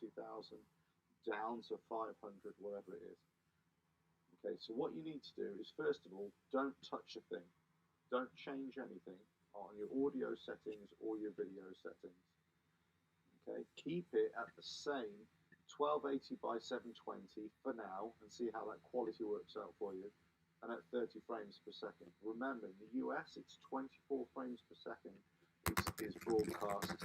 30,000 down to 500, whatever it is. Okay, so what you need to do is, first of all, don't touch a thing. Don't change anything on your audio settings or your video settings. Okay, keep it at the same 1280 by 720 for now and see how that quality works out for you. And at 30 frames per second. Remember, in the US, it's 24 frames per second is broadcast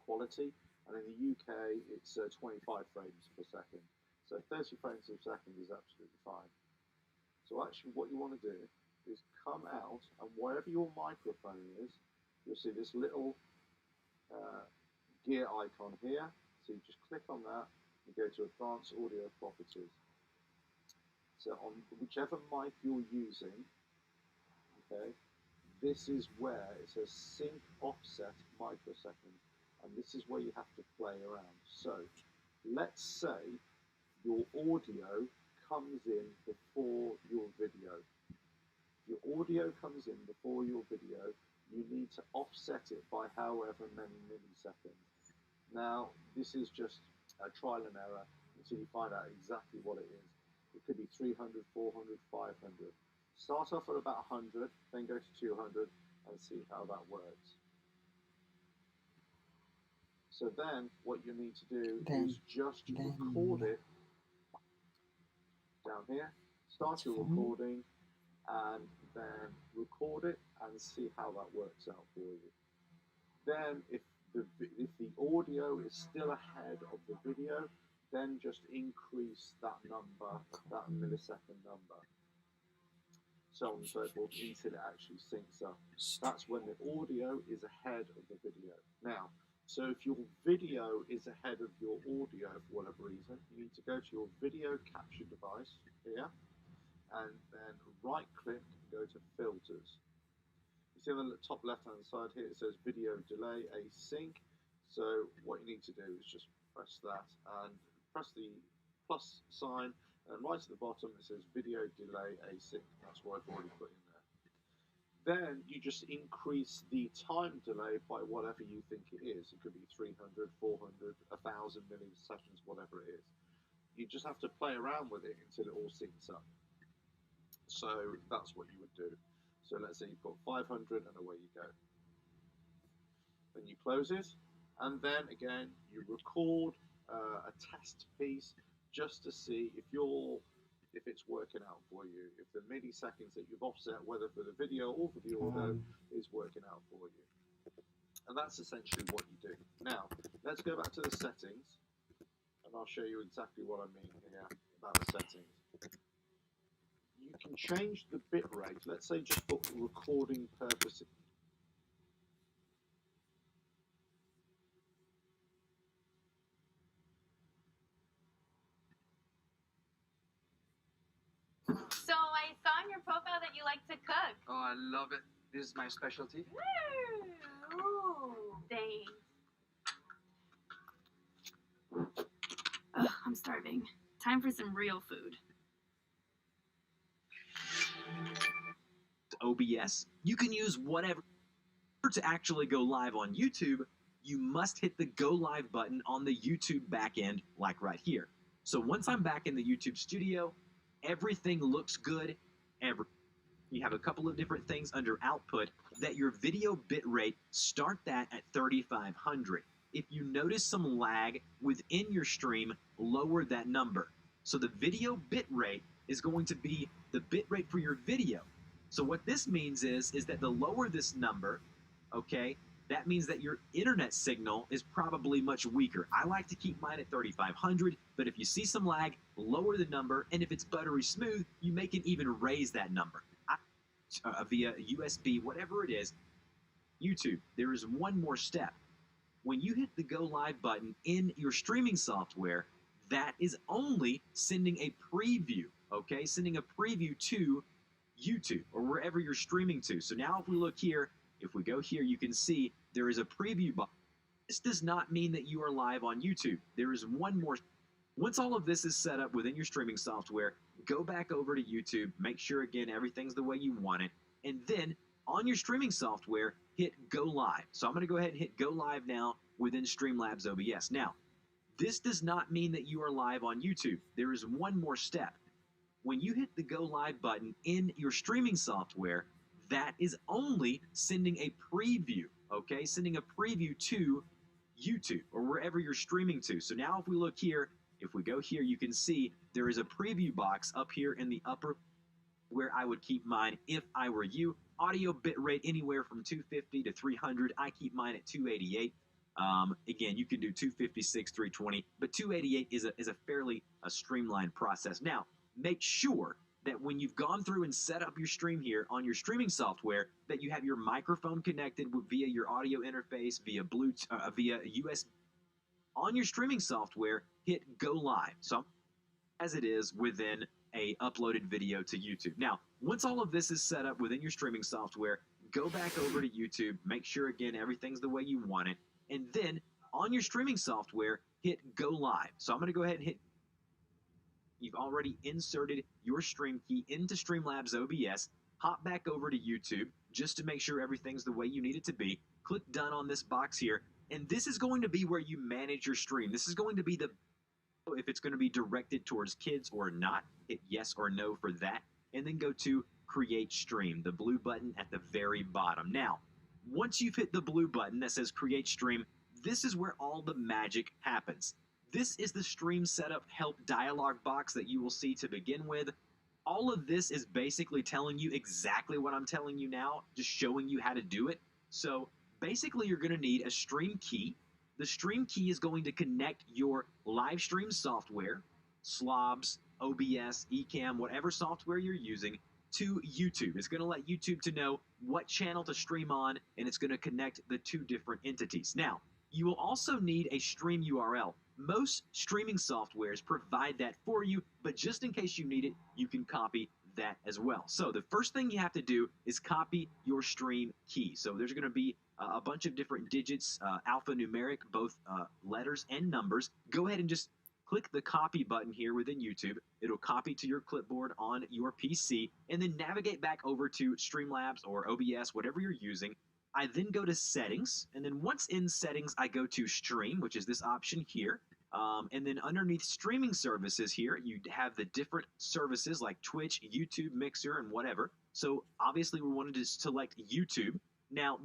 quality, and in the UK, it's 25 frames per second. So 30 frames per second is absolutely fine. So actually, what you want to do is come out, and wherever your microphone is, you'll see this little gear icon here. So you just click on that and go to Advanced Audio Properties. So on whichever mic you're using, okay, this is where it says sync offset microsecond, and this is where you have to play around. So let's say your audio comes in before your video. If your audio comes in before your video, you need to offset it by however many milliseconds. Now, this is just a trial and error until you find out exactly what it is. It could be 300, 400, 500. Start off at about 100, then go to 200 and see how that works. So then what you need to do is just record it down here. Start your recording and then record it and see how that works out for you. Then if the audio is still ahead of the video, then just increase that number, that millisecond number, so on and so forth, until it actually syncs up. That's when the audio is ahead of the video. Now, so if your video is ahead of your audio for whatever reason, you need to go to your video capture device here, and then right-click and go to Filters. You see on the top left-hand side here, it says Video Delay Async. So what you need to do is just press that and press the plus sign, and right at the bottom it says Video Delay Async. That's what I've already put in there. Then you just increase the time delay by whatever you think it is. It could be 300, 400, 1,000 milliseconds, whatever it is. You just have to play around with it until it all syncs up. So that's what you would do. So let's say you put 500 and away you go. Then you close it, and then again you record a test piece just to see if it's working out for you, if the milliseconds that you've offset, whether for the video or for the audio, is working out for you. And that's essentially what you do. Now, let's go back to the settings, and I'll show you exactly what I mean here about the settings. You can change the bit rate, let's say just for recording purposes. So I saw on your profile that you like to cook. Oh, I love it. This is my specialty. Ooh, dang. Ugh, I'm starving. Time for some real food. OBS, you can use whatever. To actually go live on YouTube, you must hit the go live button on the YouTube backend, like right here. So once I'm back in the YouTube studio, everything looks good. You have a couple of different things under output that your video bitrate, start that at 3500. If you notice some lag within your stream, lower that number. So the video bitrate is going to be the bitrate for your video. So what this means is that the lower this number, okay, that means that your internet signal is probably much weaker. I like to keep mine at 3500, but if you see some lag, lower the number, and if it's buttery smooth, you may can even raise that number via USB, whatever it is. YouTube, there is one more step. When you hit the go live button in your streaming software, that is only sending a preview, okay, sending a preview to YouTube or wherever you're streaming to. So now if we look here, if we go here, you can see there is a preview button. This does not mean that you are live on YouTube. There is one more. Once all of this is set up within your streaming software, go back over to YouTube, make sure again everything's the way you want it, and then on your streaming software, hit go live. So I'm going to go ahead and hit go live now within Streamlabs OBS. Now, This does not mean that you are live on YouTube. There is one more step. When you hit the Go Live button in your streaming software, that is only sending a preview, okay? Sending a preview to YouTube or wherever you're streaming to. So now if we look here, if we go here, you can see there is a preview box up here in the upper where I would keep mine if I were you. Audio bitrate anywhere from 250 to 300. I keep mine at 288. Again, you can do 256, 320, but 288 is a fairly streamlined process. Now, make sure that when you've gone through and set up your stream here on your streaming software, that you have your microphone connected via your audio interface, via Bluetooth, via USB. On your streaming software, hit Go Live. So, as it is within a uploaded video to YouTube. Now, once all of this is set up within your streaming software, go back over to YouTube, make sure again everything's the way you want it, and then on your streaming software, hit Go Live. So I'm going to go ahead and hit. You've already inserted your stream key into Streamlabs OBS. Hop back over to YouTube just to make sure everything's the way you need it to be. Click Done on this box here, and this is going to be where you manage your stream. This is going to be if it's going to be directed towards kids or not. Hit yes or no for that, and then go to Create Stream, the blue button at the very bottom. Now, once you've hit the blue button that says Create Stream, this is where all the magic happens. This is the stream setup help dialog box that you will see to begin with. All of this is basically telling you exactly what I'm telling you now, just showing you how to do it. So basically you're going to need a stream key. The stream key is going to connect your live stream software, Slobs, OBS, Ecamm, whatever software you're using, to YouTube. It's going to let YouTube to know what channel to stream on, and it's going to connect the two different entities. Now, you will also need a stream URL. Most streaming softwares provide that for you, but just in case you need it, you can copy that as well. So the first thing you have to do is copy your stream key. So there's going to be a bunch of different digits, alphanumeric, both letters and numbers. Go ahead and just click the copy button here within YouTube. It'll copy to your clipboard on your PC, and then navigate back over to Streamlabs or OBS, whatever you're using. I then go to Settings, and then once in Settings, I go to Stream, which is this option here. And then underneath Streaming Services here, you have the different services like Twitch, YouTube, Mixer, and whatever. So obviously we wanted to select YouTube. Now,